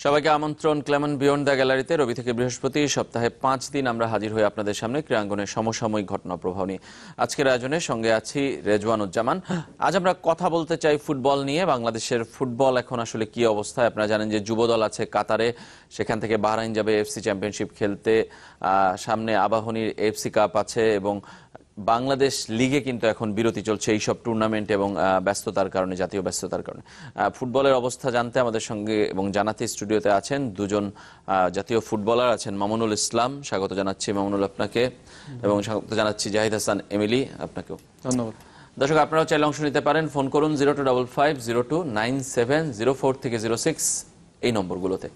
সবাইকে আমন্ত্রণ Clemon beyond the গ্যালারিতে। রবি থেকে বৃহস্পতি সপ্তাহে 5 দিন আমরা হাজির হই আপনাদের সামনে ক্রীড়াঙ্গনের সমসাময়িক ঘটনা প্রবাহ নিয়ে। আজকের আয়োজনে সঙ্গে আছি রেজওয়ানুজ্জামান। আজ আমরা কথা বলতে চাই ফুটবল নিয়ে। বাংলাদেশের ফুটবল এখন আসলে কি অবস্থায়? আপনারা জানেন যে যুবদল আছে কাতারে, সেখান থেকে বাহরাইন যাবে এফসি চ্যাম্পিয়নশিপ খেলতে। সামনে আবাহনীর এফসি কাপ আছে এবং বাংলাদেশ লিগে কিন্তু এখন বিরতি চলছে এইসব টুর্নামেন্ট এবং ব্যস্ততার কারণে, জাতীয় ব্যস্ততার কারণে। ফুটবলের অবস্থা জানতে আমাদের সঙ্গে এবং জানাতে স্টুডিওতে আছেন দুজন জাতীয় ফুটবলার আছেন। মামুনুল ইসলাম, স্বাগত জানাচ্ছি মামুনুল আপনাকে, এবং স্বাগত জানাচ্ছি জাহিদ হাসান এমিলি আপনাকেও। ধন্যবাদ। দর্শক, আপনারাও চাইলে অংশ নিতে পারেন। ফোন করুন 0255029704 থেকে 06 এই নম্বরগুলোতে।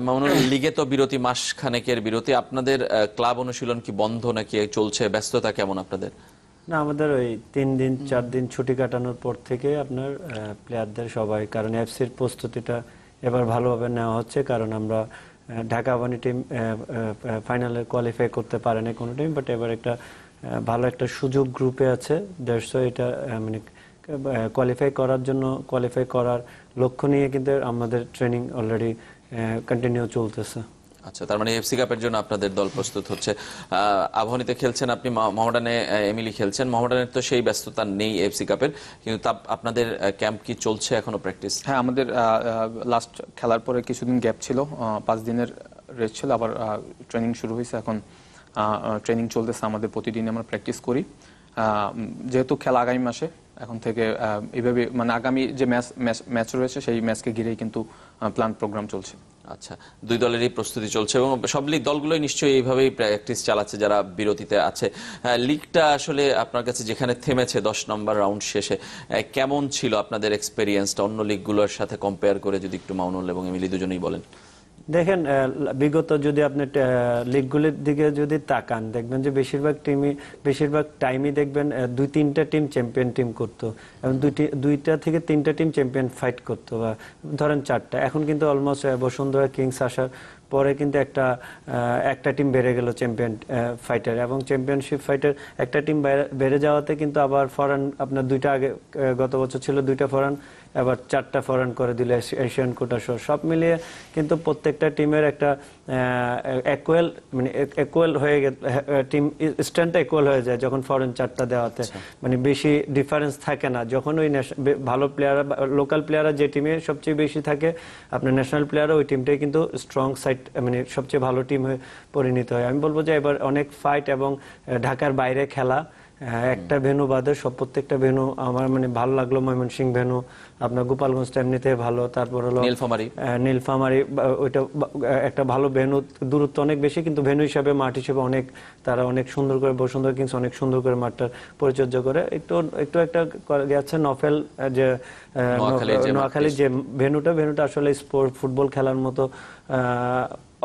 মামুনুল, লিগে তো বিরতি, মাস খানেকের বিরতি। আপনাদের ক্লাব অনুশীলন কি বন্ধ নাকি চলছে? ব্যস্ততা কেমন আপনাদের? না, আমাদের ওই 3 দিন 4 দিন ছুটি কাটানোর পর থেকে আপনার প্লেয়ারদের সবাই, কারণ এফসির প্রস্তুতিটা এবার ভালোভাবে নেওয়া হচ্ছে, কারণ আমরা ঢাকা আবাহনী টিম ফাইনালে কোয়ালিফাই করতে পারেনি কোনো টিম, বাট এবার একটা ভালো একটা সুযোগ গ্রুপে আছে 150। এটা মানে কোয়ালিফাই করার লক্ষ্য নিয়ে কিন্তু আমাদের ট্রেনিং অলরেডি কন্টিনিউ চলতেছে। আচ্ছা, তার মানে এফসি কাপের জন্য আপনাদের দল প্রস্তুত হচ্ছে। আবাহনীতে খেলছেন আপনি, মোহামেডানে এমিলি খেলছেন। মোহামেডানের তো সেই ব্যস্ততা নেই এফসি কাপের, কিন্তু আপনাদের ক্যাম্প কি চলছে এখনো, প্র্যাকটিস? হ্যাঁ, আমাদের লাস্ট খেলার পরে কিছুদিন গ্যাপ ছিল, 5 দিনের রেস্ট ছিল, আবার ট্রেনিং শুরু হয়েছে। এখন ট্রেনিং চলতেছে আমাদের, প্রতিদিন আমরা প্র্যাকটিস করি। যেহেতু খেলা আগামী মাসে, এখন থেকে এইভাবে মানে আগামী যে ম্যাচ রয়েছে সেই ম্যাচকে ঘিরেই কিন্তু প্ল্যান প্রোগ্রাম চলছে। আচ্ছা, দুই দলেরই প্রস্তুতি চলছে এবং সব লিগ দলগুলোই নিশ্চয়ই এইভাবেই প্র্যাকটিস চালাচ্ছে যারা বিরতিতে আছে। লিগটা আসলে আপনার কাছে যেখানে থেমেছে 10 নম্বর রাউন্ড শেষে, কেমন ছিল আপনাদের এক্সপেরিয়েন্সটা অন্য লিগগুলোর সাথে কম্পেয়ার করে? যদি একটু মামুনুল এবং এমিলি দুজনেই বলেন। দেখেন, বিগত যদি আপনি লিগগুলির দিকে যদি তাকান, দেখবেন যে বেশিরভাগ টাইমই দেখবেন 2-3টা টিম চ্যাম্পিয়ন টিম করতো, এবং 2টা থেকে 3টা টিম চ্যাম্পিয়ন ফাইট করতো, বা ধরেন 4টা। এখন কিন্তু অলমোস্ট বসুন্ধরা কিংস আসার পরে কিন্তু একটা টিম বেড়ে গেল চ্যাম্পিয়ন ফাইটার, এবং চ্যাম্পিয়নশিপ ফাইটার একটা টিম বেড়ে যাওয়াতে কিন্তু আবার ফরেন আপনার 2টা আগে গত বছর ছিল 2টা ফরেন, এবার 4টা ফরেন করে দিল এশিয়ান কোটা সহ। সব মিলিয়ে কিন্তু প্রত্যেকটা টিমের একটা ইকুয়াল হয়ে গেল, টিম স্ট্রেন্থটা ইকুয়াল হয়ে যায় যখন ফরেন 4টা দেওয়াতে। মানে বেশি ডিফারেন্স থাকে না যখন ওই ভালো প্লেয়াররা, লোকাল প্লেয়াররা যে টিমে সবচেয়ে বেশি থাকে, আপনার ন্যাশনাল প্লেয়াররা ওই টিমটাই কিন্তু স্ট্রং সাইড, মানে সবচেয়ে ভালো টিম হয়ে পরিণত হয়। আমি বলবো যে এবার অনেক ফাইট, এবং ঢাকার বাইরে খেলা, একটা ভেন্যু বাদে প্রত্যেকটা ভেন্যু আমার মানে ভালো লাগলো। ময়মনসিংহ ভেন্যু, আপনার গোপালগঞ্জটা এমনিতে ভালো, তারপর হলো নীলফামারী, ওইটা একটা ভালো ভেন্যু, দূরত্ব অনেক বেশি, কিন্তু ভেন্যু হিসাবে, মাঠ হিসেবে তারা অনেক সুন্দর করে, বসুন্ধরা কিংস অনেক সুন্দর করে মাঠটার পরিচর্যা করে। একটু একটা গেছে নফেল, যে নোয়াখালী যে ভেন্যুটা আসলে স্পোর্ট ফুটবল খেলার মতো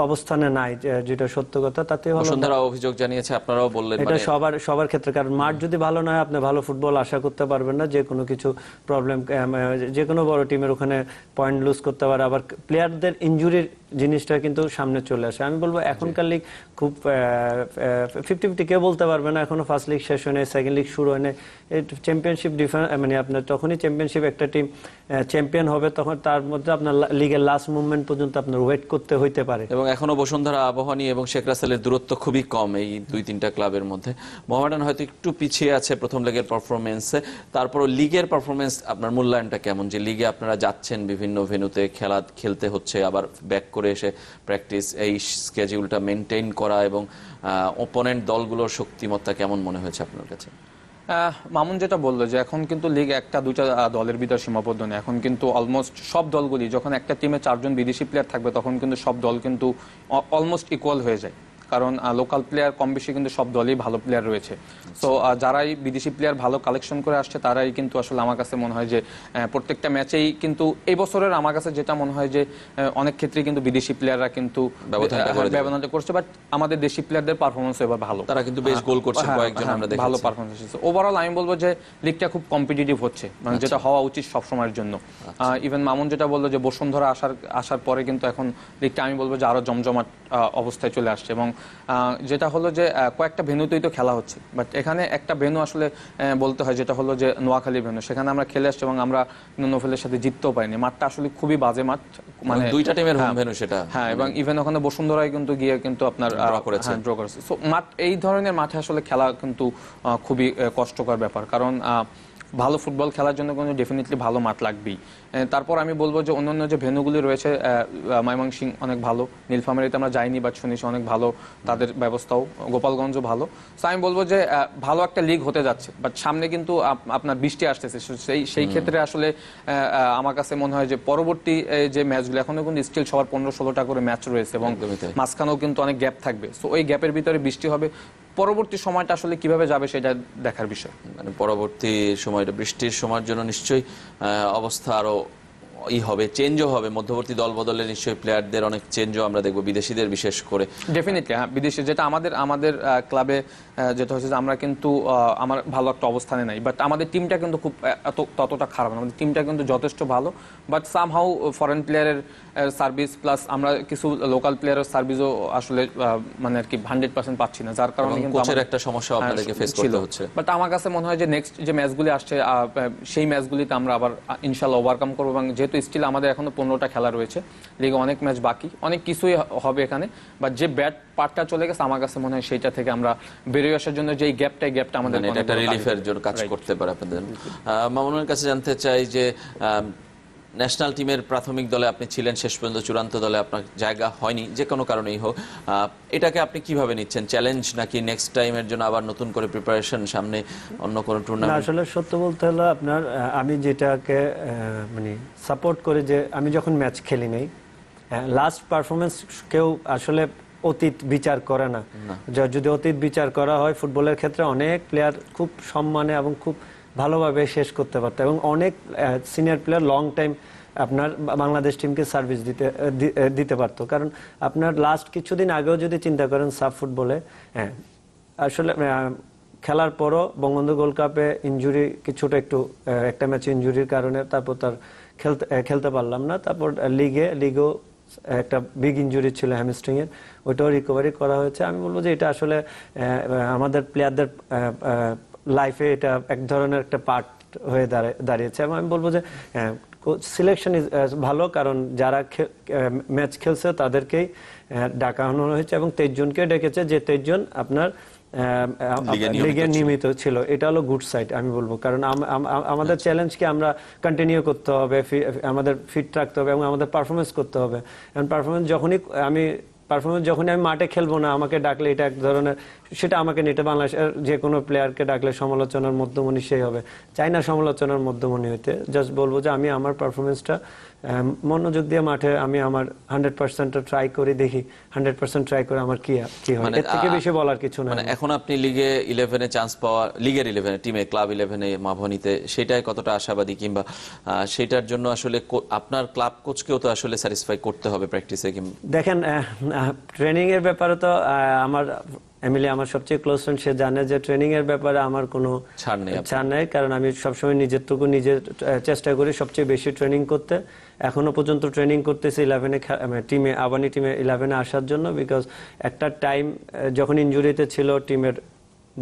অবস্থানে নাই, যেটা সত্য কথা। তাতে বসুন্ধরা অভিযোগ জানিয়েছে, আপনারাও বললেন এটা সবার ক্ষেত্রে, কারণ মাঠ যদি ভালো নয় আপনি ভালো ফুটবল আশা করতে পারবেন না। যে কোনো কিছু প্রবলেম, যে কোনো বড় টিমের ওখানে পয়েন্ট লুজ করতে পারে, আবার প্লেয়ারদের ইনজুরির জিনিসটা কিন্তু সামনে চলে আসে। আমি বলবো এখনকার লিগ খুব 50-50, কেউ বলতে পারবে না এখনো ফার্স্ট লিগ শেষ হয়নি, সেকেন্ড লিগ শুরু হয়নি। চ্যাম্পিয়নশিপ মানে আপনার তখনই চ্যাম্পিয়নশিপ একটা টিম চ্যাম্পিয়ন হবে, তখন তার মধ্যে আপনার লিগের লাস্ট মুভমেন্ট পর্যন্ত আপনার ওয়েট করতে হইতে পারে। এবং এখনো বসুন্ধরা, আবাহনী এবং শেখ রাসেলের দূরত্ব খুবই কম এই 2-3টা ক্লাবের মধ্যে। মোহামেডান হয়তো একটু পিছিয়ে আছে প্রথম লেগের পারফরমেন্সে, তারপরও লিগের পারফরমেন্স আপনার মূল্যায়নটা কেমন? যে লিগে আপনারা যাচ্ছেন, বিভিন্ন ভেন্যুতে খেলতে হচ্ছে, আবার ব্যাক করে এসে প্র্যাকটিস, এই স্কেডিউলটা মেনটেইন করা এবং অপোনেন্ট দলগুলোর শক্তিমত্তা কেমন মনে হয়েছে আপনার কাছে? মামুন যেটা বললো যে এখন কিন্তু লিগ 1-2টা দলের ভিতর সীমাবদ্ধ নেই। এখন কিন্তু অলমোস্ট সব দলগুলি, যখন একটা টিমে 4 জন বিদেশি প্লেয়ার থাকবে, তখন কিন্তু সব দল কিন্তু অলমোস্ট ইকুয়াল হয়ে যায়, কারণ লোকাল প্লেয়ার কম বেশি কিন্তু সব দলেই ভালো প্লেয়ার রয়েছে। তো যারাই বিদেশি প্লেয়ার ভালো কালেকশন করে আসছে, তারাই কিন্তু আসলে আমার কাছে মনে হয় যে প্রত্যেকটা ম্যাচেই কিন্তু এই বছরের আমার কাছে যেটা মনে হয় যে অনেক ক্ষেত্রেই কিন্তু বিদেশি প্লেয়াররা কিন্তু ব্যবধানটা করছে, বাট আমাদের দেশি প্লেয়ারদের পারফরমেন্স এবার ভালো, তারা কিন্তু বেশ গোল করছে, কয়েকজন আমরা দেখেছি, ভালো পারফরমেন্স হচ্ছে। ওভারঅল আমি বলবো যে লিগটা খুব কম্পিটিটিভ হচ্ছে, মানে যেটা হওয়া উচিত সব সময়ের জন্য। ইভেন মামুন যেটা বললো যে বসুন্ধরা আসার পরে কিন্তু এখন লিগটা আমি বলবো যে আরো জমজমাট অবস্থায় চলে আসছে, এবং যেটা হলো যে কয়েকটা ভেন্যুতেই তো খেলা হচ্ছে, বাট এখানে একটা ভেন্যু আসলে বলতে হয় যেটা হলো যে নোয়াখালী ভেন্যু, সেখানে আমরা খেলে আসছি এবং আমরা নোফেলের সাথে জিততেও পারিনি। মাঠটা আসলে খুবই বাজে মাঠ, মানে দুইটা টিমের হোম হ্যাঁ, ভেন্যু সেটা। হ্যাঁ, এবং ইভেন ওখানে বসুন্ধরায় কিন্তু গিয়ে কিন্তু আপনার Draw করেছে। ড্র করেছে। সো মাঠ, এই ধরনের মাঠে আসলে খেলা কিন্তু খুবই কষ্টকর ব্যাপার, কারণ ভালো ফুটবল খেলার জন্য কিন্তু ডেফিনেটলি ভালো মাঠ লাগবেই। তারপর আমি বলবো যে অন্যান্য যে ভেন্যুগুলি রয়েছে, ময়মনসিংহ অনেক ভালো, নীলফামারীতে আমরা যাইনি বাট শুনেছি অনেক ভালো তাদের ব্যবস্থাও, গোপালগঞ্জও ভালো। সো আমি বলবো যে ভালো একটা লিগ হতে যাচ্ছে, বাট সামনে কিন্তু আপনার বৃষ্টি আসতেছে, সেই ক্ষেত্রে আসলে আমার কাছে মনে হয় যে পরবর্তী যে ম্যাচগুলো, এখনো কিন্তু স্টিল সবার 15-16টা করে ম্যাচ রয়েছে এবং একদমই তাই। মাঝখানেও কিন্তু অনেক গ্যাপ থাকবে। সো ওই গ্যাপের ভিতরে বৃষ্টি হবে, পরবর্তী সময়টা আসলে কিভাবে যাবে সেটা দেখার বিষয়। মানে পরবর্তী সময়টা বৃষ্টির সময়ের জন্য নিশ্চয়ই অবস্থা আরো হবে, চেঞ্জও হবে, মধ্যবর্তী দল বদলে নিশ্চয়ই প্লেয়ারদের অনেক চেঞ্জও আমরা দেখবো, বিদেশিদের বিশেষ করে। ডেফিনেটলি হ্যাঁ, বিদেশে যেটা আমাদের ক্লাবে যেটা হচ্ছে যে আমরা কিন্তু আমার ভালো একটা অবস্থানে নাই, বাট আমাদের টিমটা কিন্তু খুব ততটা খারাপ না, আমাদের টিমটা কিন্তু যথেষ্ট ভালো। বাট সামহাউ ফরেন প্লেয়ারের সার্ভিস প্লাস আমরা কিছু লোকাল প্লেয়ারের সার্ভিসও আসলে মানে আর কি 100% পাচ্ছি না, যার কারণে কিন্তু কোচের একটা সমস্যা আপনাদেরকে ফেস করতে হচ্ছে। বাট আমার কাছে মনে হয় যে নেক্সট যে ম্যাচগুলি আসছে সেই ম্যাচগুলিতে আমরা আবার ইনশাল্লাহ ওভারকাম করবো, এবং যেহেতু স্টিল আমাদের এখনো 15টা খেলা রয়েছে, লিগে অনেক ম্যাচ বাকি, অনেক কিছুই হবে এখানে, বাট যে ব্যাট পার্টটা চলে গেছে আমার কাছে মনে হয় সেইটা থেকে আমরা বেরিয়ে আসার জন্য যে গ্যাপটা আমাদের মানে এটা একটা রিলিফের জন্য কাজ করতে পারে আপনাদের। মামুনের কাছে জানতে চাই যে ন্যাশনাল টিমের প্রাথমিক দলে আপনি ছিলেন, শেষ পর্যন্ত চূড়ান্ত দলে আপনার জায়গা হয়নি, যে কোনো কারণেই হোক, এটাকে আপনি কিভাবে নিচ্ছেন? চ্যালেঞ্জ নাকি নেক্সট টাইমের জন্য আবার নতুন করে প্রিপারেশন, সামনে অন্য কোনো না, টুর্নামেন্ট? আসলে সত্য বলতে হলো আপনার, আমি যেটাকে মানে সাপোর্ট করি যে আমি যখন ম্যাচ খেলি নাই, লাস্ট পারফরমেন্স কেউ আসলে অতীত বিচার করে না। যদি অতীত বিচার করা হয়, ফুটবলের ক্ষেত্রে অনেক প্লেয়ার খুব সম্মানে এবং খুব ভালোভাবে শেষ করতে পারতো, এবং অনেক সিনিয়র প্লেয়ার লং টাইম আপনার বাংলাদেশ টিমকে সার্ভিস দিতে পারতো। কারণ আপনার লাস্ট কিছুদিন আগেও যদি চিন্তা করেন সাব ফুটবলে, হ্যাঁ আসলে খেলার পরও বঙ্গবন্ধু গোল্ড কাপে ইনজুরি কিছুটা একটু একটা ম্যাচ ইনজুরির কারণে তারপর তার খেলতে পারলাম না। তারপর লিগেও একটা বিগ ইনজুরি ছিল হ্যামস্ট্রিং এর, ওইটাও রিকভারি করা হয়েছে। আমি বলবো যে এটা আসলে আমাদের প্লেয়ারদের লাইফে এটা এক ধরনের একটা পার্ট হয়ে দাঁড়িয়েছে, এবং আমি বলবো যে সিলেকশন ইজ ভালো, কারণ যারা ম্যাচ খেলছে তাদেরকেই ডাকানো হয়েছে, এবং 23 জনকে ডেকেছে, যে 23 জন আপনার লিগে নিয়মিত ছিল। এটা হলো গুড সাইড আমি বলবো, কারণ আমাদের চ্যালেঞ্জকে আমরা কন্টিনিউ করতে হবে, আমাদের ফিট রাখতে হবে এবং আমাদের পারফরমেন্স করতে হবে। এবং পারফরমেন্স যখনই আমি মাঠে খেলবো না, আমাকে ডাকলে এটা এক ধরনের, সেটা আমাকে নিতে, বাংলাদেশের যে কোনো প্লেয়ারকে ডাকলে সমালোচনার মধ্যমণি সেই হবে, চাই না সমালোচনার মধ্যমণি হইতে। জাস্ট বলবো যে আমি আমার পারফরমেন্সটা মনোযোগ দিয়ে মাঠে আমি আমার 100% ট্রাই করে দেখি, 100% ট্রাই করে আমার কি হয়, এর থেকে বেশি বলার কিছু না। মানে এখন আপনি লিগে 11-এ চান্স পাওয়া, লিগের 11-এ টিমে, ক্লাব 11-এ মাভনীতে, সেটাই কতটা আশাবাদী, কিংবা সেটার জন্য আসলে আপনার ক্লাব কোচকেও তো আসলে স্যাটিসফাই করতে হবে প্র্যাকটিসে? দেখেন, ট্রেনিং এর ব্যাপারে তো আমার এমিলি আমার সবচেয়ে ক্লোজ ফ্রেন্ড, সে জানে যে ট্রেনিং এর ব্যাপারে আমার কোনো ছাড় নেই, কারণ আমি সবসময় নিজেরটুকু নিজে চেষ্টা করি সবচেয়ে বেশি ট্রেনিং করতে। এখনো পর্যন্ত ট্রেনিং করতেছি 11-এ টিমে, আবানি টিমে 11-এ আসার জন্য, বিকজ একটা টাইম যখন ইনজুরিতে ছিল, টিমের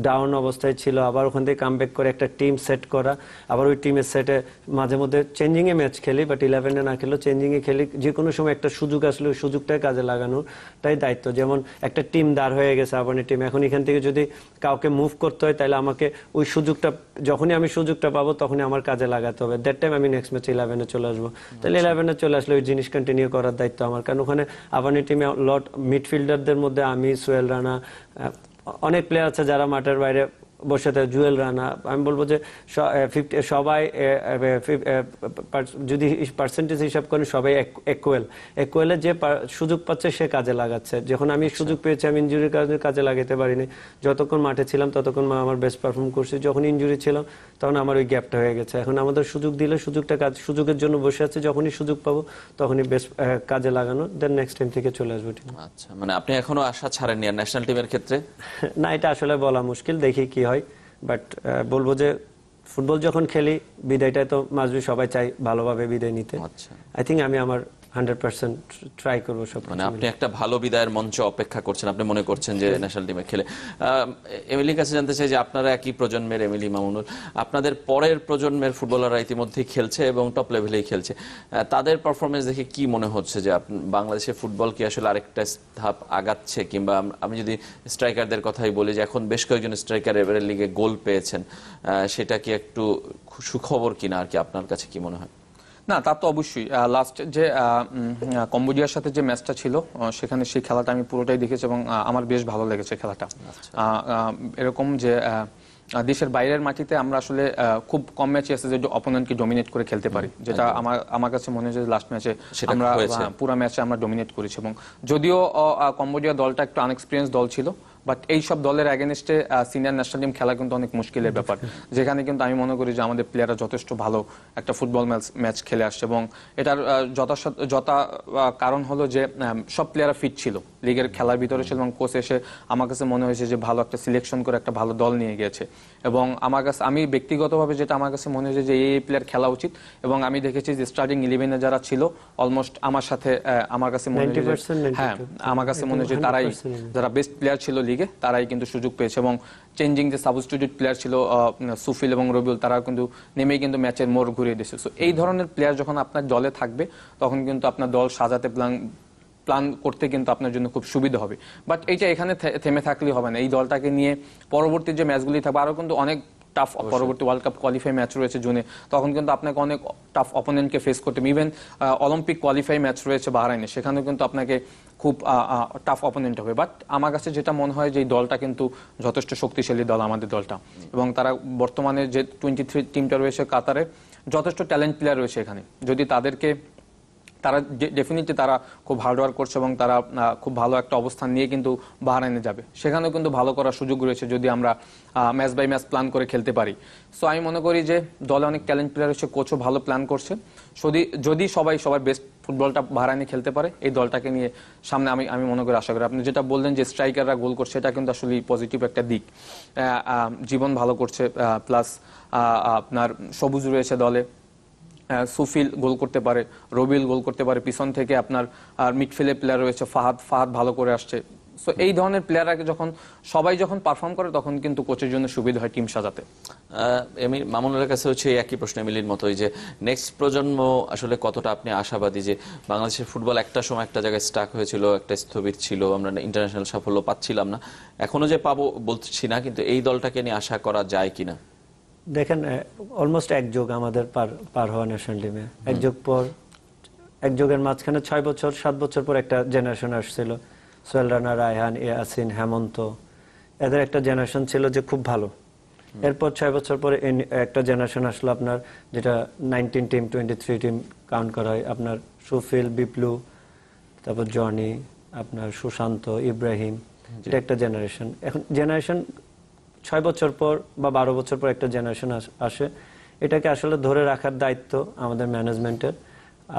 ডাউন অবস্থায় ছিল, আবার ওখান থেকে কামব্যাক করে একটা টিম সেট করা, আবার ওই টিমের সেটে মাঝে মধ্যে চেঞ্জিংয়ে ম্যাচ খেলি, বাট 11-এ না খেলেও চেঞ্জিংয়ে খেলি। যে কোনো সময় একটা সুযোগ আসলে ওই সুযোগটাই কাজে লাগানোর তাই দায়িত্ব। যেমন একটা টিম দাঁড় হয়ে গেছে আবানি টিম, এখন এখান থেকে যদি কাউকে মুভ করতে হয়, তাহলে আমাকে ওই সুযোগটা, যখনই আমি সুযোগটা পাবো তখনই আমার কাজে লাগাতে হবে। দ্যাট টাইম আমি নেক্সট ম্যাচে 11-এ চলে আসবো। তাহলে 11-এ চলে আসলে ওই জিনিস কন্টিনিউ করার দায়িত্ব আমার, কারণ ওখানে আবানি টিমে লট মিডফিল্ডারদের মধ্যে আমি, সোহেল রানা, অনেক প্লেয়ার আছে যারা মাঠের বাইরে বসে থাকে, জুয়েল রানা। আমি বলবো যে সবাই যদি পার্সেন্টেজ হিসাব করেন সবাই একুয়েলে যে সুযোগ পাচ্ছে সে কাজে লাগাচ্ছে। যখন আমি সুযোগ পেয়েছি, আমি ইনজুরির কারণে কাজে লাগাতে পারিনি। যতক্ষণ মাঠে ছিলাম ততক্ষণ আমার বেস্ট পারফর্ম করছি, যখন ইনজুরি ছিল তখন আমার ওই গ্যাপটা হয়ে গেছে। এখন আমাদের সুযোগ দিলে সুযোগের জন্য বসে আছে, যখনই সুযোগ পাবো তখনই বেস্ট কাজে লাগানো, দেন নেক্সট টাইম থেকে চলে আসবো। আচ্ছা, মানে আপনি এখনো আশা ছাড়েননি আর ন্যাশনাল টিমের ক্ষেত্রে? না, এটা আসলে বলা মুশকিল, দেখি কি হয়। বাট বলবো যে ফুটবল যখন খেলি, বিদায়টা তো মাঝবি সবাই চাই ভালোভাবে বিদায় নিতে। আই থিঙ্ক আমি আমার 100% ট্রাই করবো সব। মানে আপনি একটা ভালো বিদায়ের মঞ্চ অপেক্ষা করছেন, আপনি মনে করছেন যে ন্যাশনাল টিমে খেলে। এমিলির কাছে জানতে চাই যে আপনারা একই প্রজন্মের, এমিলি, মামুনুল, আপনাদের পরের প্রজন্মের ফুটবলাররা ইতিমধ্যেই খেলছে এবং টপ লেভেলেই খেলছে, তাদের পারফরমেন্স দেখে কি মনে হচ্ছে যে বাংলাদেশের ফুটবল কি আসলে আরেকটা ধাপ আগাচ্ছে? কিংবা আমি যদি স্ট্রাইকারদের কথাই বলি যে এখন বেশ কয়েকজন স্ট্রাইকার এবারের লিগে গোল পেয়েছেন, সেটা কি একটু সুখবর কিনা আর কি? আপনার কাছে কি মনে হয়? না, তা তো অবশ্যই। লাস্ট যে কম্বোডিয়ার সাথে যে ম্যাচটা ছিল, সেখানে সেই খেলাটা আমি পুরোটাই দেখেছি এবং আমার বেশ ভালো লেগেছে খেলাটা। এরকম যে দেশের বাইরের মাটিতে আমরা আসলে খুব কম ম্যাচে আছে যে অপোনেন্টকে ডমিনেট করে খেলতে পারি, যেটা আমার কাছে মনে হয় যে লাস্ট ম্যাচে আমরা পুরো ম্যাচে আমরা ডমিনেট করেছি। এবং যদিও কম্বোডিয়া দলটা একটু আনএক্সপিরিয়েন্স দল ছিল, বাট এই সব দলের অ্যাগেনস্টে সিনিয়র ন্যাশনাল টিম খেলা কিন্তু অনেক মুশকিলের ব্যাপার, যেখানে কিন্তু আমি মনে করি যে আমাদের প্লেয়াররা যথেষ্ট ভালো একটা ফুটবল ম্যাচ খেলে আসছে। এবং এটার যথা কারণ হলো যে সব প্লেয়াররা ফিট ছিল, লিগের খেলার ভিতরে ছিল, এবং কোচ এসে আমার কাছে মনে হয়েছে যে ভালো একটা সিলেকশন করে একটা ভালো দল নিয়ে গিয়েছে। এবং আমি ব্যক্তিগতভাবে যেটা আমার কাছে মনে হয়েছে যে এই প্লেয়ার খেলা উচিত। এবং আমি দেখেছি যে স্টার্টিং 11-এ যারা ছিল অলমোস্ট আমার সাথে আমার কাছে মনে হয়েছে, হ্যাঁ, আমার কাছে মনে হয়েছে তারাই যারা বেস্ট প্লেয়ার ছিল লিগে, তারাই কিন্তু সুযোগ পেয়েছে। এবং চেঞ্জিং যে সাবস্টিটিউট প্লেয়ার ছিল সুফিল এবং রবিউল, তারা কিন্তু নেমেই কিন্তু ম্যাচের মোড় ঘুরিয়ে দিয়েছে। সো এই ধরনের প্লেয়ার যখন আপনার দলে থাকবে, তখন কিন্তু আপনার দল সাজাতে প্ল্যান করতে কিন্তু আপনার জন্য খুব সুবিধা হবে। বাট এইটা এখানে থেমে থাকলেই হবে না, এই দলটাকে নিয়ে পরবর্তী যে ম্যাচগুলি থাকবে আরো কিন্তু অনেক টাফ, পরবর্তী ওয়ার্ল্ড কাপ কোয়ালিফাই ম্যাচ রয়েছে জুনে, তখন কিন্তু আপনাকে অনেক টাফ অপোনেন্টকে ফেস করতে হবে। ইভেন অলিম্পিক কোয়ালিফাই ম্যাচ রয়েছে বাহরাইনে, সেখানেও কিন্তু আপনাকে খুব টাফ অপোনেন্ট হবে। বাট আমার কাছে যেটা মনে হয় যে এই দলটা কিন্তু যথেষ্ট শক্তিশালী দল আমাদের দলটা, এবং তারা বর্তমানে যে 23 টিমটা রয়েছে কাতারে, যথেষ্ট ট্যালেন্ট প্লেয়ার রয়েছে এখানে। যদি তারা ডেফিনেটলি তারা খুব হার্ডওয়ার্ক করছে এবং তারা খুব ভালো একটা অবস্থান নিয়ে কিন্তু বাহরাইনে যাবে, সেখানেও কিন্তু ভালো করার সুযোগ রয়েছে যদি আমরা ম্যাচ বাই ম্যাচ প্ল্যান করে খেলতে পারি। সো আমি মনে করি যে দলে অনেক ট্যালেন্ট প্লেয়ার রয়েছে, কোচও ভালো প্ল্যান করছে। যদি সবার বেস্ট ফুটবলটা বাহরাইনে খেলতে পারে, এই দলটাকে নিয়ে সামনে আমি মনে করি, আশা করি। আপনি যেটা বললেন যে স্ট্রাইকাররা গোল করছে, এটা কিন্তু আসলে পজিটিভ একটা দিক। জীবন ভালো করছে, প্লাস আপনার সবুজ রয়েছে দলে, সুফিল গোল করতে পারে, রবিল গোল করতে পারে, পিছন থেকে আপনার আর মিডফিল্ডে প্লেয়ার রয়েছে ফাহাদ ভালো করে আসছে। সো এই ধরনের প্লেয়াররা সবাই যখন পারফর্ম করে, তখন কিন্তু কোচের জন্য সুবিধা হয় টিম সাজাতে। মামুনের কাছে হচ্ছে একই প্রশ্ন এমিলির মতোই, যে নেক্সট প্রজন্ম আসলে কতটা আপনি আশাবাদী যে বাংলাদেশের ফুটবল একটা সময় একটা জায়গায় স্টাক হয়েছিল, একটা স্থবির ছিল, আমরা ইন্টারন্যাশনাল সাফল্য পাচ্ছিলাম না, এখনো যে পাবো বলছি না, কিন্তু এই দলটাকে নিয়ে আশা করা যায় কিনা? দেখেন, অলমোস্ট এক যুগ আমাদের পার হওয়া ন্যাশনাল টিমে, এক যুগের মাঝখানে 6-7 বছর পর একটা জেনারেশন আসছিল, সোহেল রানা, রায়হান, ইয়াসিন, হেমন্ত, এদের একটা জেনারেশন ছিল যে খুব ভালো। এরপর 6 বছর পরে একটা জেনারেশন আসলো আপনার, যেটা 19 টিম 23 টিম কাউন্ট করা হয়, আপনার সুফিল, বিপ্লু, তারপর জনি, আপনার সুশান্ত, ইব্রাহিম, এটা একটা জেনারেশন। এখন জেনারেশন 6 বছর পর বা 12 বছর পর একটা জেনারেশন আসে, এটাকে আসলে ধরে রাখার দায়িত্ব আমাদের ম্যানেজমেন্টের।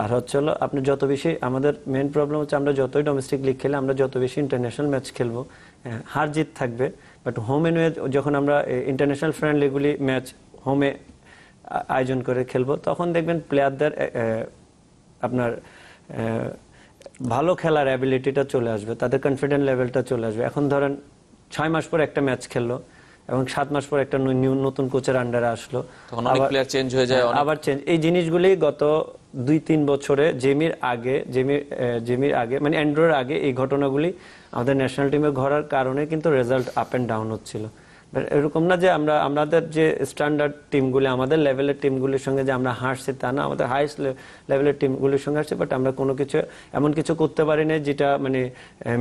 আর হচ্ছে হলো আপনি যত বেশি, আমাদের মেইন প্রবলেম হচ্ছে আমরা যতই ডোমেস্টিক লিগ খেলে, আমরা যত বেশি ইন্টারন্যাশনাল ম্যাচ খেলবো, হার জিত থাকবে, বাট হোম এন্ড ওয়ে যখন আমরা ইন্টারন্যাশনাল ফ্রেন্ডলিগুলি ম্যাচ হোমে আয়োজন করে খেলবো, তখন দেখবেন প্লেয়ারদের আপনার ভালো খেলার অ্যাবিলিটিটা চলে আসবে, তাদের কনফিডেন্ট লেভেলটা চলে আসবে। এখন ধরেন 6 মাস পর একটা ম্যাচ খেললো এবং 7 মাস পর একটা নতুন কোচের আন্ডারে আসলো, চেঞ্জ হয়ে যায়, আবার চেঞ্জ। এই জিনিসগুলি গত 2-3 বছরে জেমির আগে মানে অ্যান্ড্রোর আগে এই ঘটনাগুলি আমাদের ন্যাশনাল টিমে ঘরার কারণে কিন্তু রেজাল্ট আপ এন্ড ডাউন হচ্ছিল। এরকম না যে আমাদের যে স্ট্যান্ডার্ড টিমগুলি, আমাদের লেভেলের টিমগুলির সঙ্গে যে আমরা হারছি তা না, আমাদের হাইস্ট লেভেলের টিমগুলির সঙ্গে হারছি, বাট আমরা কোনো কিছু এমন কিছু করতে পারি না যেটা মানে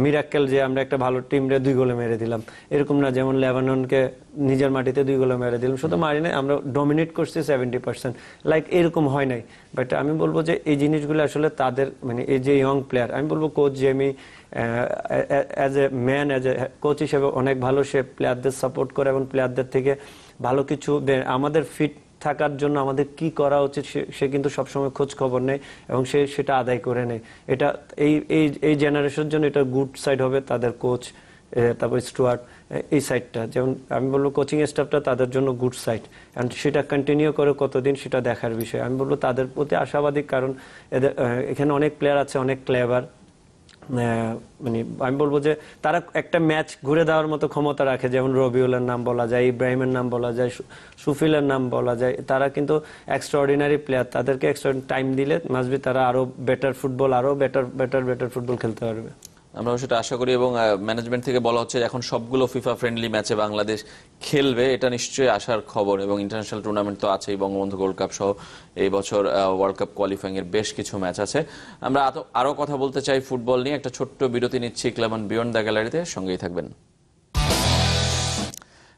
মিরাক্কেল, যে আমরা একটা ভালো টিমরে 2 গোলে মেরে দিলাম, এরকম না। যেমন লেবাননকে নিজের মাটিতে 2 গোলে মেরে দিলাম, শুধু মারি নাই, আমরা ডমিনেট করছি 70%, লাইক এরকম হয় নাই। বাট আমি বলবো যে এই জিনিসগুলো আসলে তাদের মানে এই যে ইয়ং প্লেয়ার, আমি বলবো coach Jamie as a man, as a coach হিসেবে অনেক ভালো, সে প্লেয়ারদের সাপোর্ট করে এবং প্লেয়ারদের থেকে ভালো কিছু আমাদের ফিট থাকার জন্য আমাদের কি করা উচিত সে কিন্তু সবসময় খোঁজ খবর নেয় এবং সে সেটা আদায় করে নেয়। এটা এই জেনারেশনের জন্য এটা গুড সাইড হবে তাদের কোচ তারপর স্টুয়ার্ট, এই সাইডটা যেমন আমি বলবো কোচিং স্টাফটা তাদের জন্য গুড সাইড, অ্যান্ড সেটা কন্টিনিউ করে কতদিন সেটা দেখার বিষয়। আমি বলবো তাদের প্রতি আশাবাদী, কারণ এদের এখানে অনেক প্লেয়ার আছে, অনেক ক্লেভার, মানে আমি বলবো যে তারা একটা ম্যাচ ঘুরে দেওয়ার মতো ক্ষমতা রাখে। যেমন রবিউলের নাম বলা যায়, ইব্রাহিমের নাম বলা যায়, সুফিলের নাম বলা যায়। তারা কিন্তু এক্সট্রাঅর্ডিনারি প্লেয়ার, তাদেরকে এক্সট্রা টাইম দিলে মাসবি তারা আরো বেটার ফুটবল, আরো বেটার ফুটবল খেলতে পারবে। আমরা সেটা আশা করি, এবং ম্যানেজমেন্ট থেকে বলা হচ্ছে এখন সবগুলো ফিফা ফ্রেন্ডলি ম্যাচে বাংলাদেশ খেলবে, এটা নিশ্চয়ই আসার খবর। এবং ইন্টারন্যাশনাল টুর্নামেন্ট তো আছেই, বঙ্গবন্ধু গোল্ড কাপ সহ এই বছর ওয়ার্ল্ড কাপ কোয়ালিফাইং এর বেশ কিছু ম্যাচ আছে। আমরা আরো কথা বলতে চাই ফুটবল নিয়ে। একটা ছোট্ট বিরতি নিচ্ছি ক্লেমন বিয়ন্ড দ্য গ্যালারিতে, সঙ্গেই থাকবেন।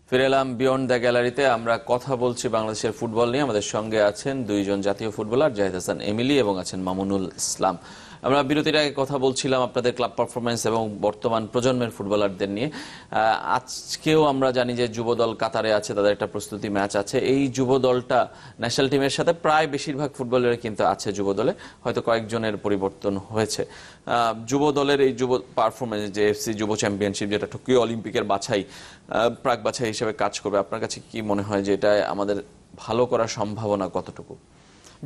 ফিরে এলাম বিয়ন্ড দ্য গ্যালারিতে। আমরা কথা বলছি বাংলাদেশের ফুটবল নিয়ে। আমাদের সঙ্গে আছেন দুইজন জাতীয় ফুটবলার, জাহিদ হাসান এমিলি এবং আছেন মামুনুল ইসলাম। আমরা বিরতির আগে কথা বলছিলাম আপনাদের ক্লাব পারফরমেন্স এবং বর্তমান প্রজন্মের ফুটবলারদের নিয়ে। আজকেও আমরা জানি যে যুব দল কাতারে আছে, তাদের একটা প্রস্তুতি ম্যাচ আছে। এই যুব দলটা ন্যাশনাল টিমের সাথে প্রায় বেশিরভাগ ফুটবলার কিন্তু আছে যুব দলে, হয়তো কয়েকজনের পরিবর্তন হয়েছে। যুব দলের এই যুব পারফরমেন্স, যে এফসি যুব চ্যাম্পিয়নশিপ, যেটা টোকিও অলিম্পিকের বাছাই, প্রাক বাছাই হিসেবে কাজ করবে, আপনার কাছে কি মনে হয় যে এটা আমাদের ভালো করার সম্ভাবনা কতটুকু?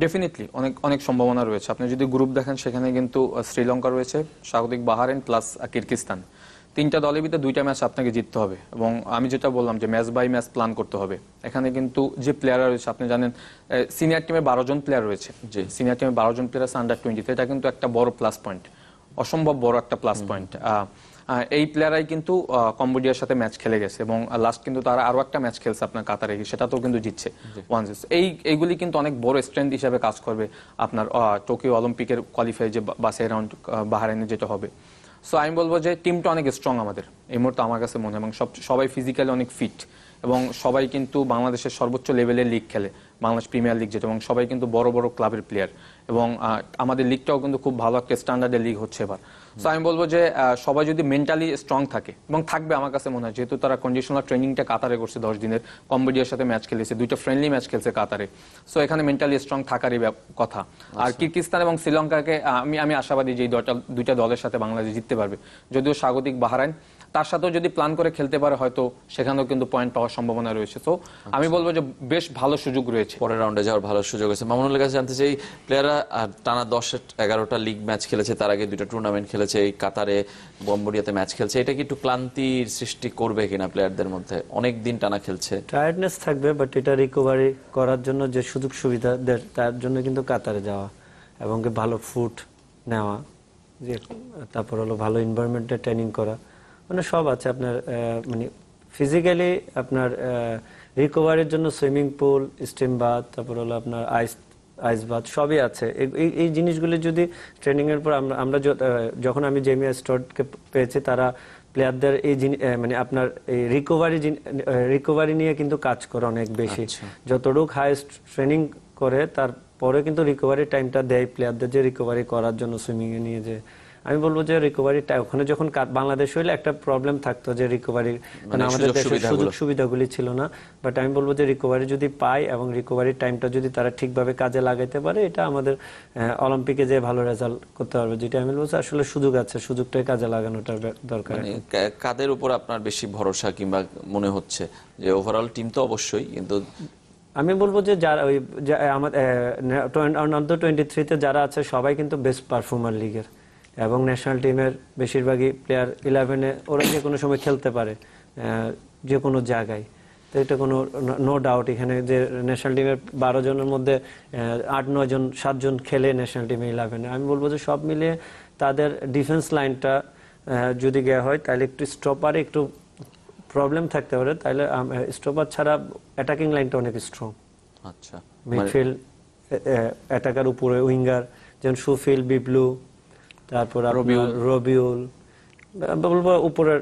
ডেফিনেটলি অনেক অনেক সম্ভাবনা রয়েছে। আপনি যদি গ্রুপ দেখেন সেখানে কিন্তু শ্রীলঙ্কা রয়েছে, স্বাগতিক বাহারেন প্লাস কিরগিজস্তান। তিনটা দলের ভিতরে দুইটা ম্যাচ আপনাকে জিততে হবে, এবং আমি যেটা বললাম যে ম্যাচ বাই ম্যাচ প্ল্যান করতে হবে। এখানে কিন্তু যে প্লেয়াররা রয়েছে, আপনি জানেন সিনিয়র টিমে 12 জন প্লেয়ার রয়েছে, যে সিনিয়র টিমে 12 জন প্লেয়ার আছে আন্ডার 20, এটা কিন্তু একটা বড় প্লাস পয়েন্ট, অসম্ভব বড় একটা প্লাস পয়েন্ট। এই প্লেয়ারাই কিন্তু কম্বোডিয়ার সাথে ম্যাচ খেলে গেছে, এবং লাস্ট কিন্তু তারা আরো একটা ম্যাচ খেলছে আপনার কাতারে, সেটাতেও কিন্তু জিতছে 1-0। এইগুলি কিন্তু অনেক বড় স্ট্রেংথ হিসেবে কাজ করবে আপনার টোকিও অলিম্পিকের কোয়ালিফাই যে বাছাই রাউন্ড বাহারাইনে যেটা হবে। সো আমি বলবো যে টিমটা অনেক স্ট্রং আমাদের এই মুহূর্তে আমার কাছে মনে হয়, এবং সবাই ফিজিক্যালি অনেক ফিট, এবং সবাই কিন্তু বাংলাদেশের সর্বোচ্চ লেভেলের লিগ খেলে, বাংলাদেশ প্রিমিয়ার লিগ যেটা, এবং সবাই কিন্তু বড় বড় ক্লাবের প্লেয়ার, এবং আমাদের লিগটাও কিন্তু খুব ভালো একটা স্ট্যান্ডার্ডের লিগ হচ্ছে এবার। সো আমি বলবো যে সবাই যদি মেন্টালি স্ট্রং থাকে, এবং থাকবে আমার কাছে মনে হয়, যেহেতু তারা কন্ডিশনাল ট্রেনিংটা কাতারে করছে 10 দিনের, কম্বোডিয়ার সাথে ম্যাচ খেলেছে, দুইটা ফ্রেন্ডলি ম্যাচ খেলছে কাতারে। সো এখানে মেন্টালি স্ট্রং থাকারই কথা। আর কিরগিজস্তান এবং শ্রীলঙ্কাকে আমি আশাবাদী যে এই দুইটা দলের সাথে বাংলাদেশ জিততে পারবে। যদিও স্বাগতিক বাহরাইন তার সাথেও যদি প্ল্যান করে খেলতে পারে, হয়তো সেখানেও কিন্তু পয়েন্ট পাওয়ার সম্ভাবনা রয়েছে। তো আমি বলবো যে বেশ ভালো সুযোগ রয়েছে, পরের রাউন্ডে যাওয়ার ভালো সুযোগ আছে। মামুনুলের কাছে জানতে চাই, প্লেয়াররা টানা 10-11টা লিগ ম্যাচ খেলেছে, তার আগে 2টা টুর্নামেন্ট খেলেছে, এই কাতারে কম্বোডিয়াতে ম্যাচ খেলছে, এটা কি একটু ক্লান্তির সৃষ্টি করবে কিনা প্লেয়ারদের মধ্যে? অনেক দিন টানা খেলছে, টায়ার্ডনেস থাকবে, বাট এটা রিকভারি করার জন্য যে সুযোগ সুবিধা দেয়, তার জন্য কিন্তু কাতারে যাওয়া এবং ভালো ফুড নেওয়া, যে তারপর হলো ভালো এনভায়রনমেন্টে ট্রেনিং করা, মানে সব আছে আপনার। মানে ফিজিক্যালি আপনার রিকভারির জন্য সুইমিং পুল, স্টিম বাথ, তারপর হলো আপনার আইস বাথ, সবই আছে। এই জিনিসগুলি যদি ট্রেনিং এর পর আমরা যখন আমি জেমিয়া স্টুয়ার্টকে পেয়েছি, তারা প্লেয়ারদের এই মানে আপনার এই রিকভারি নিয়ে কিন্তু কাজ করে অনেক বেশি। যতটুকু হাইস্ট ট্রেনিং করে তারপরে কিন্তু রিকভারি টাইমটা দেয় প্লেয়ারদের, যে রিকভারি করার জন্য সুইমিং এ নিয়ে যে। আমি বলবো যে রিকভারিটা ওখানে যখন বাংলাদেশ হইলে একটা প্রবলেম থাকতো যে রিকভারি, মানে আমাদের দেশের সুযোগ সুবিধাগুলি ছিল না। বাট আমি বলবো যে রিকভারি যদি পাই এবং রিকভারির টাইমটা যদি তারা ঠিকভাবে কাজে লাগাইতে পারে, এটা আমাদের অলিম্পিকে যে ভালো রেজাল্ট করতে পারবে, যেটা আমি বলবো আসলে সুযোগ আছে, সুযোগটাই কাজে লাগানোটা দরকার। কাদের উপর আপনার বেশি ভরসা, কিংবা মনে হচ্ছে যে ওভারঅল টিম তো অবশ্যই, কিন্তু আমি বলবো যে যারা ওই আমাদের আন্ডার 23-তে যারা আছে সবাই কিন্তু বেস্ট পারফর্মার লিগের, এবং ন্যাশনাল টিমের বেশিরভাগই প্লেয়ার 11-এ ওরা যে কোনো সময় খেলতে পারে যে কোনো জায়গায়। তো এটা কোনো নো ডাউট, এখানে যে ন্যাশনাল টিমের 12 জনের মধ্যে 8-9 জন 7 জন খেলে ন্যাশনাল টিমে 11-এ। আমি বলবো যে সব মিলিয়ে তাদের ডিফেন্স লাইনটা যদি গিয়ে হয়, তাহলে একটু স্টপারে একটু প্রবলেম থাকতে পারে, তাহলে স্টপার ছাড়া অ্যাটাকিং লাইনটা অনেক স্ট্রং। আচ্ছা, মিডফিল্ড অ্যাটাকার উপরে উইঙ্গার যেমন সুফিল, বিপ্লু, তারপর রবিউল, বলবো উপরের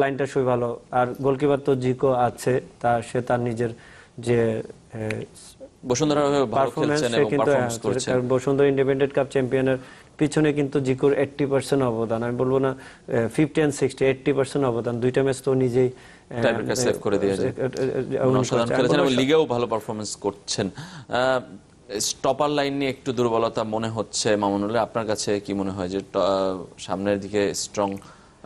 লাইনটা সবই ভালো। আর গোলকিপার তো জিকো আছে, তার নিজের যে বসুন্ধরা পারফরমেন্স, সে কিন্তু বসুন্ধরা ইন্ডিপেন্ডেন্ট কাপ চ্যাম্পিয়নের পিছনে কিন্তু জিকোর 80% অবদান। আমি বলবো না 50 and 60, 80% অবদান। দুইটা ম্যাচ তো নিজেই সেভ করে দিয়েছে, লিগেও ভালো পারফরমেন্স করছেন। স্টপার লাইন নিয়ে একটু দুর্বলতা মনে হচ্ছে মামুনুল, আপনার কাছে কি মনে হয় যে সামনের দিকে স্ট্রং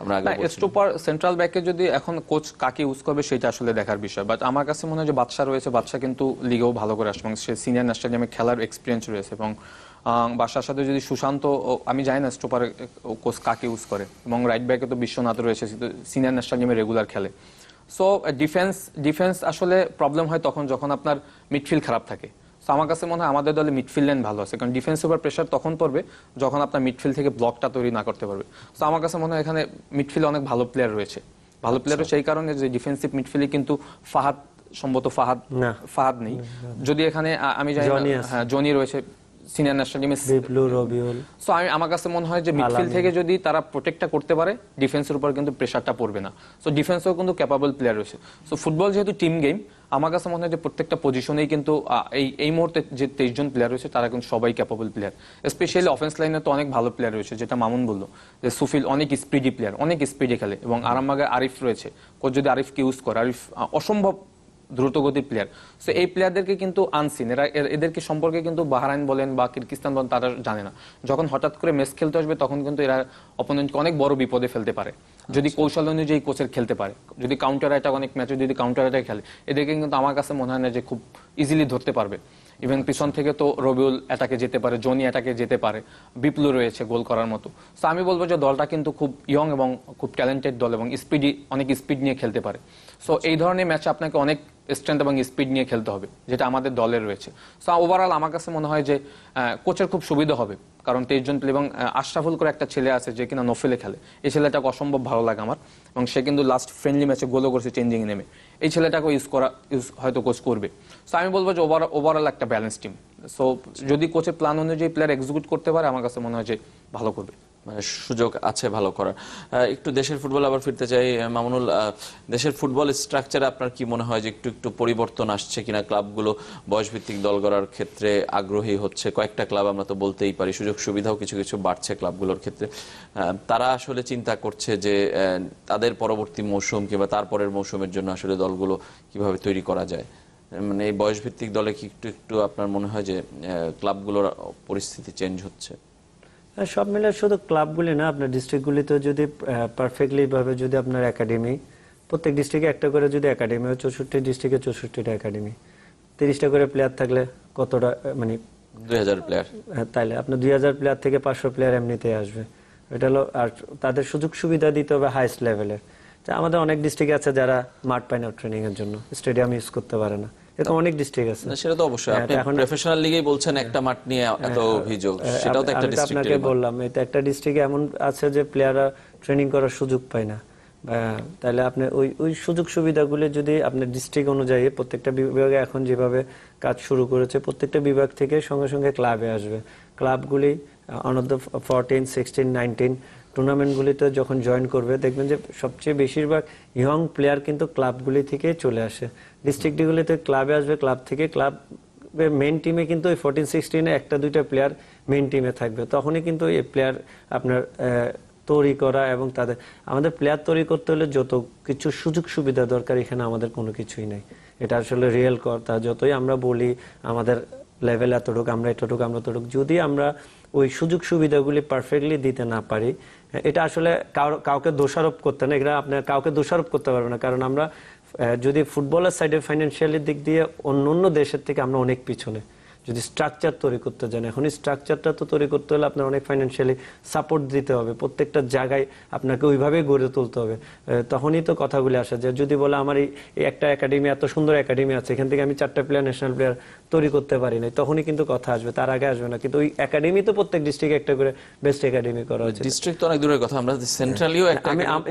আমরা আগে বলছিলাম। স্টপার সেন্ট্রাল ব্যাকে যদি এখন কোচ কাকে ইউজ করবে সেটা আসলে দেখার বিষয়, বাট আমার কাছে মনে হয় যে বাদশা রয়েছে, বাদশা কিন্তু লিগেও ভালো করে আসছে এবং সে সিনিয়র ন্যাশনাল স্টেডিয়ামে খেলার এক্সপিরিয়েন্স রয়েছে এবং বাদশার সাথে যদি সুশান্ত, আমি জানি না স্টপার কোচ কাকে ইউজ করে, এবং রাইট ব্যাকে তো বিশ্বনাথ রয়েছে, সিনিয়র ন্যাশনাল স্টেডিয়ামে রেগুলার খেলে। সো ডিফেন্স আসলে প্রবলেম হয় তখন যখন আপনার মিডফিল্ড খারাপ থাকে। তো আমার কাছে মনে হয় আমাদের দলে মিডফিল্ড লাইন ভালো আছে, কারণ ডিফেন্স ওভার প্রেশার তখন পড়বে যখন আপনার মিডফিল্ড থেকে ব্লকটা তৈরি না করতে পারবে। তো আমার কাছে মনে হয় এখানে মিডফিল্ডে অনেক ভালো প্লেয়ার রয়েছে, ভালো প্লেয়ার সেই কারণে যে ডিফেন্সিভ মিডফিল্ডে কিন্তু না। ফাহাদ নেই, যদি এখানে আমি জানি জনি না, আছে। হ্যাঁ জনি রয়েছে সিনিয়র ন্যাশনাল টিমে। বিপ্লু, রবিউল। সো আমার কাছে মনে হয় যে মিডফিল্ড থেকে যদি তারা প্রোটেক্টটা করতে পারে, ডিফেন্সের উপর কিন্তু প্রেশারটা পড়বে না। সো ডিফেন্সেও কিন্তু ক্যাপাবল প্লেয়ার রয়েছে। সো ফুটবল যেহেতু টিম গেম, আমার কাছে মনে হয় যে প্রত্যেকটা পজিশনেই কিন্তু এই মুহূর্তে যে 23 জন প্লেয়ার রয়েছে তারা কিন্তু সবাই ক্যাপাবল প্লেয়ার। স্পেশালি অফেন্স লাইনে তো অনেক ভালো প্লেয়ার রয়েছে, যেটা মামুন বললো যে সুফিল অনেক স্পিডি প্লেয়ার, অনেক স্পিডে খেলে, এবং আরামবাগে আরিফ রয়েছে, কোচ যদি আরিফকে ইউজ করে, আরিফ অসম্ভব দ্রুতগতির প্লেয়ার। সো এই প্লেয়ারদেরকে কিন্তু আনসিন, এদেরকে সম্পর্কে কিন্তু বাহরাইন বলেন বা কিরগিস্তান বলেন তারা জানে না। যখন হঠাৎ করে ম্যাচ খেলতে আসবে তখন কিন্তু এরা অপোনেন্টকে অনেক বড় বিপদে ফেলতে পারে যদি কৌশল অনুযায়ী কোচের খেলতে পারে। যদি কাউন্টার অ্যাটাক, অনেক ম্যাচে যদি কাউন্টার অ্যাটাক খেলে, এদেরকে কিন্তু আমার কাছে মনে হয় না যে খুব ইজিলি ধরতে পারবে। ইভেন পিছন থেকে তো রবিউল অ্যাটাকে যেতে পারে, জনি অ্যাটাকে যেতে পারে, বিপ্লু রয়েছে গোল করার মতো। সো আমি বলবো যে দলটা কিন্তু খুব ইয়ং এবং খুব ট্যালেন্টেড দল এবং অনেক স্পিড নিয়ে খেলতে পারে। সো এই ধরনের ম্যাচে আপনাকে অনেক স্ট্রেংথ এবং স্পিড নিয়ে খেলতে হবে, যেটা আমাদের দলের রয়েছে। সো ওভারঅল আমার কাছে মনে হয় যে কোচের খুব সুবিধা হবে, কারণ 23 জন প্লেয়ার, এবং আশরাফুল করে একটা ছেলে আছে যে কিনা নফেলে খেলে, এই ছেলেটাকে অসম্ভব ভালো লাগে আমার, এবং সে কিন্তু লাস্ট ফ্রেন্ডলি ম্যাচে গোলও করেছে চেঞ্জিং নেমে। এই ছেলেটাকে ইউজ হয়তো কোচ করবে। সো আমি বলবো যে ওভারঅল একটা ব্যালেন্স টিম। সো যদি কোচের প্ল্যান অনুযায়ী প্লেয়ার এক্সিকিউট করতে পারে, আমার কাছে মনে হয় যে ভালো করবে, মানে সুযোগ আছে ভালো করার। একটু দেশের ফুটবল আবার ফিরতে চাই মামুনুল, দেশের ফুটবল স্ট্রাকচারে আপনার কি মনে হয় যে একটু একটু পরিবর্তন আসছে কিনা? ক্লাবগুলো বয়সভিত্তিক দল গড়ার ক্ষেত্রে আগ্রহী হচ্ছে, কয়েকটা ক্লাব আমরা তো বলতেই পারি, সুযোগ সুবিধাও কিছু কিছু বাড়ছে ক্লাবগুলোর ক্ষেত্রে। তারা আসলে চিন্তা করছে যে তাদের পরবর্তী মৌসুম কিংবা তারপরের মৌসুমের জন্য আসলে দলগুলো কিভাবে তৈরি করা যায়। মানে এই বয়সভিত্তিক দলে কি একটু একটু আপনার মনে হয় যে ক্লাবগুলোর পরিস্থিতি চেঞ্জ হচ্ছে? সব মিলে শুধু ক্লাবগুলি না, আপনার ডিস্ট্রিক্টগুলিতে যদি পারফেক্টলি ভাবে যদি আপনার একাডেমি, প্রত্যেক ডিস্ট্রিক্টে একটা করে যদি একাডেমি হয়, 64 ডিস্ট্রিক্টে 64টা একাডেমি, 30টা করে প্লেয়ার থাকলে কতটা, মানে 2000 প্লেয়ার, তাইলে আপনার 2000 প্লেয়ার থেকে 500 প্লেয়ার এমনিতেই আসবে। এটা হলো, আর তাদের সুযোগ সুবিধা দিতে হবে হাইস্ট লেভেলের। আমাদের অনেক ডিস্ট্রিক্ট আছে যারা মাঠ পায় না ট্রেনিং এর জন্য, স্টেডিয়াম ইউজ করতে পারে না, এরকম অনেক ডিস্ট্রিক্ট আছে। সেটা তো অবশ্যই, আপনি প্রফেশনাল লিগেই বলছেন একটা মাঠ নিয়ে এত অভিযোগ, সেটাও তো একটা ডিস্ট্রিক্ট। আপনাকে বললাম এটা একটা ডিস্ট্রিক্টে এমন আছে যে প্লেয়াররা ট্রেনিং করার সুযোগ পায় না। তাহলে আপনি ওই সুযোগ সুবিধাগুলো যদি আপনার ডিস্ট্রিক্ট অনুযায়ী, প্রত্যেকটা বিভাগে এখন যেভাবে কাজ শুরু করেছে, প্রত্যেকটা বিভাগ থেকে সঙ্গে সঙ্গে ক্লাবে আসবে। ক্লাবগুলি অনূর্ধ্ব 14, 16, 19 টুর্নামেন্টগুলিতে যখন জয়েন করবে, দেখবেন যে সবচেয়ে বেশিরভাগ ইয়ং প্লেয়ার কিন্তু ক্লাবগুলি থেকে চলে আসে। ডিস্ট্রিক্টগুলিতে ক্লাবে আসবে, ক্লাব থেকে ক্লাব মেইন টিমে কিন্তু ওই 14-16-এ একটা দুইটা প্লেয়ার মেইন টিমে থাকবে। তখনই কিন্তু এই প্লেয়ার আপনার তৈরি করা, এবং আমাদের প্লেয়ার তৈরি করতে হলে যত কিছু সুযোগ সুবিধা দরকার, এখানে আমাদের কোনো কিছুই নেই। এটা আসলে রিয়েল কথা। যতই আমরা বলি আমাদের লেভেল এতটুকু, আমরা এতটুকু, আমরা ততটুকু, যদি আমরা ওই সুযোগ সুবিধাগুলি পারফেক্টলি দিতে না পারি, এটা আসলে কাউকে দোষারোপ করতে না, এটা আপনার কাউকে দোষারোপ করতে পারবে না। কারণ আমরা যদি ফুটবলের সাইডে ফাইন্যান্সিয়ালি দিক দিয়ে অন্য দেশের থেকে আমরা অনেক পিছনে। যদি স্ট্রাকচার তৈরি করতে যান, এখন এই স্ট্রাকচারটা তো তৈরি করতে হলে আপনার অনেক ফাইন্যান্সিয়ালি সাপোর্ট দিতে হবে, প্রত্যেকটা জায়গায় আপনাকে ওইভাবে গড়ে তুলতে হবে। তখনই তো কথাগুলি আসে যে যদি বলে আমার এই একটা একাডেমি, এত সুন্দর একাডেমি আছে, এখান থেকে আমি 4টা প্লেয়ার, ন্যাশনাল প্লেয়ার তৈরি করতে পারি না, তখনই কিন্তু কথা আসবে, তার আগে আসবে না। কিন্তু ওই একাডেমি তো প্রত্যেক ডিস্ট্রিক্টে একটা করে বেস্ট একাডেমি করা হচ্ছে। ডিস্ট্রিক্ট তো অনেক দূরের কথা, আমরা সেন্ট্রালিও একটা,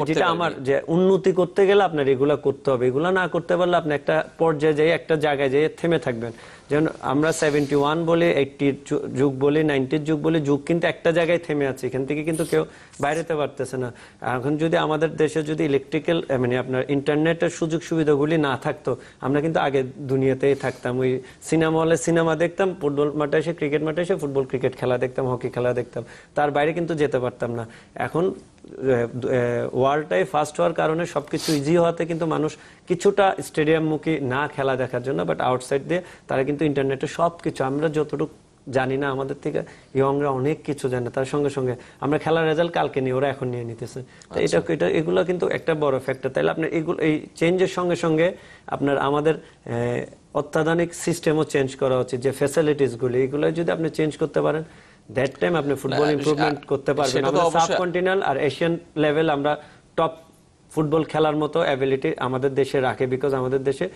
যেটা আমার যে উন্নতি করতে গেলে আপনার এগুলা করতে হবে, এগুলা না করতে পারলে আপনি একটা পর্যায়ে যাই, একটা জায়গায় যাই থেমে থাকবেন। যেমন আমরা 71 বলে, 80 যুগ বলে, 90 যুগ বলে, যুগ কিন্তু একটা জায়গায় থেমে আছে, এখান থেকে কিন্তু কেউ বাইরেতে পারতেছে না। এখন যদি আমাদের দেশে যদি ইলেকট্রিক্যাল, মানে আপনার ইন্টারনেটের সুযোগ সুবিধাগুলি না থাকতো, আমরা কিন্তু আগে দুনিয়াতেই থাকতাম। ওই সিনেমা হলে সিনেমা দেখতাম, ফুটবল মাঠে এসে, ক্রিকেট মাঠে এসে ফুটবল ক্রিকেট খেলা দেখতাম, হকি খেলা দেখতাম, তার বাইরে কিন্তু যেতে পারতাম না। এখন ওয়ার্ল্ডটাই ফাস্ট হওয়ার কারণে সবকিছু ইজি হওয়াতে কিন্তু মানুষ কিছুটা স্টেডিয়াম মুখী না খেলা দেখার জন্য, বাট আউটসাইড দিয়ে তারা কিন্তু ইন্টারনেটে সবকিছু, আমরা যতটুকু জানি না, আমাদের থেকে ইয়ংরা অনেক কিছু জানে, তার সঙ্গে সঙ্গে আমরা খেলার রেজাল্ট কালকে নিয়ে ওরা এখন নিয়ে নিতেছে। তো এটা এগুলো কিন্তু একটা বড় ফ্যাক্টর। তাইলে আপনার এগুলো এই চেঞ্জের সঙ্গে সঙ্গে আপনার আমাদের অত্যাধুনিক সিস্টেমও চেঞ্জ করা উচিত, যে ফ্যাসিলিটিসগুলো এগুলো যদি আপনি চেঞ্জ করতে পারেন, দ্যাট টাইম আপনি ফুটবল ইমপ্রুভমেন্ট করতে পারবেন। সেটা তো আমাদের অবশ্যই- সাবকন্টিনেন্টাল আর এশিয়ান লেভেল আমরা টপ ফুটবল খেলার মতো অ্যাবিলিটি আমাদের দেশে রাখে, বিকজ আমাদের দেশে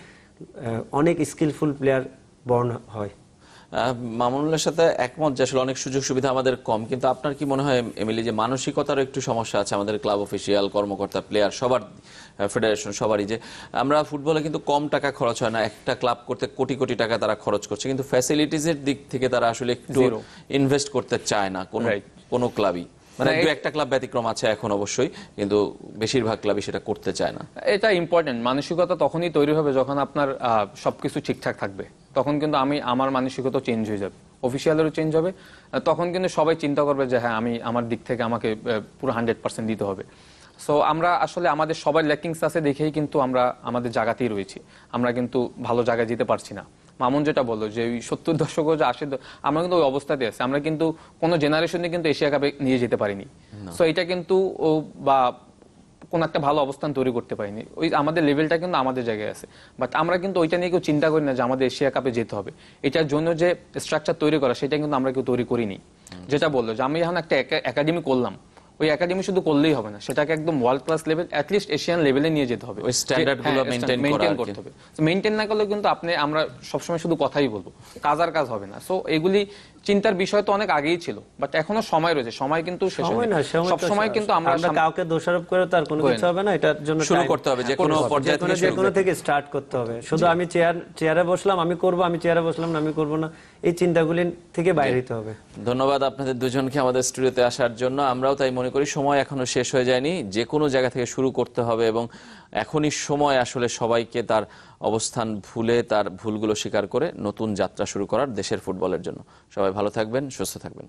অনেক স্কিলফুল প্লেয়ার বর্ন হয়। মামুনুলের সাথে একমত যে আসলে অনেক সুযোগ সুবিধা আমাদের কম, কিন্তু আপনার কি মনে হয় এমিলি যে মানসিকতারও একটু সমস্যা আছে আমাদের ক্লাব অফিসিয়াল, কর্মকর্তা, প্লেয়ার সবার, ফেডারেশন সবারই, যে আমরা ফুটবলে কিন্তু কম টাকা খরচ হয় না, একটা ক্লাব করতে কোটি কোটি টাকা তারা খরচ করছে, কিন্তু ফ্যাসিলিটিজের দিক থেকে তারা আসলে একটু ইনভেস্ট করতে চায় না কোনো ক্লাবই। মানে দু একটা ক্লাব ব্যতিক্রম আছে এখন অবশ্যই, কিন্তু বেশিরভাগ ক্লাবই সেটা করতে চায় না। এটা ইম্পর্টেন্ট। মানসিকতা তখনই তৈরি হবে যখন আপনার সবকিছু ঠিকঠাক থাকবে, তখন কিন্তু আমার মানসিকতা চেঞ্জ হয়ে যাবে, অফিসিয়ালেরও চেঞ্জ হবে। তখন কিন্তু সবাই চিন্তা করবে যে হ্যাঁ, আমার দিক থেকে আমাকে পুরো 100% দিতে হবে। সো আমরা আসলে আমাদের সবার ল্যাকিংস আছে দেখেই কিন্তু আমরা আমাদের জায়গাতেই রয়েছি, আমরা কিন্তু ভালো জায়গায় যেতে পারছি না। মামুন যেটা বললো যে ওই 70 দশক যে 80 আমরা কিন্তু ওই অবস্থাতে আছি, আমরা কিন্তু কোনো জেনারেশনে কিন্তু এশিয়া কাপে নিয়ে যেতে পারিনি। সো এটা কিন্তু বা কোন একটা ভালো অবস্থান তৈরি করতে পারিনি, ওই আমাদের লেভেলটা কিন্তু আমাদের জায়গায় আছে, বাট আমরা কিন্তু ওইটা নিয়ে কেউ চিন্তা করি না যে আমাদের এশিয়া কাপে যেতে হবে। এটার জন্য যে স্ট্রাকচার তৈরি করা সেটা কিন্তু আমরা কেউ তৈরি করিনি। যেটা বললো যে আমি এখন একটা একাডেমি করলাম, ওই একাডেমি শুধু করলেই হবে না, সেটাকে একদম world class level, at least Asian লেভেলে নিয়ে যেতে হবে, ওই স্ট্যান্ডার্ডগুলো মেইনটেইন করতে হবে। মেইনটেইন না করলে কিন্তু আমরা সবসময় শুধু কথাই বলবো, কাজ আর কাজ হবে না। সো এগুলি চিন্তার বিষয় তো অনেক আগেই ছিল, বাট এখনো সময় রয়েছে, সময় কিন্তু শেষ সময় হয়নি। না, সময় সব সময় কিন্তু আমরা কাউকে দোষারোপ করে তার কোনো কিছু হবে না, এটার জন্য শুরু time করতে হবে, যে কোনো পর্যায়ে থেকে যে কোনো থেকে স্টার্ট করতে হবে। শুধু আমি চেয়ারে বসলাম আমি করব, আমি চেয়ারে বসলাম না আমি করব না, এই চিন্তাগুলি থেকে বাইরে হতে হবে। ধন্যবাদ আপনাদের দুজনকে আমাদের স্টুডিওতে আসার জন্য। আমরাও তাই মনে করি, সময় এখনো শেষ হয়ে যায়নি, যে কোনো জায়গা থেকে শুরু করতে হবে, এবং এখনই সময় আসলে সবাইকে তার অবস্থান ভুলে তার ভুলগুলো স্বীকার করে নতুন যাত্রা শুরু করার দেশের ফুটবলের জন্য। সবাই ভালো থাকবেন, সুস্থ থাকবেন।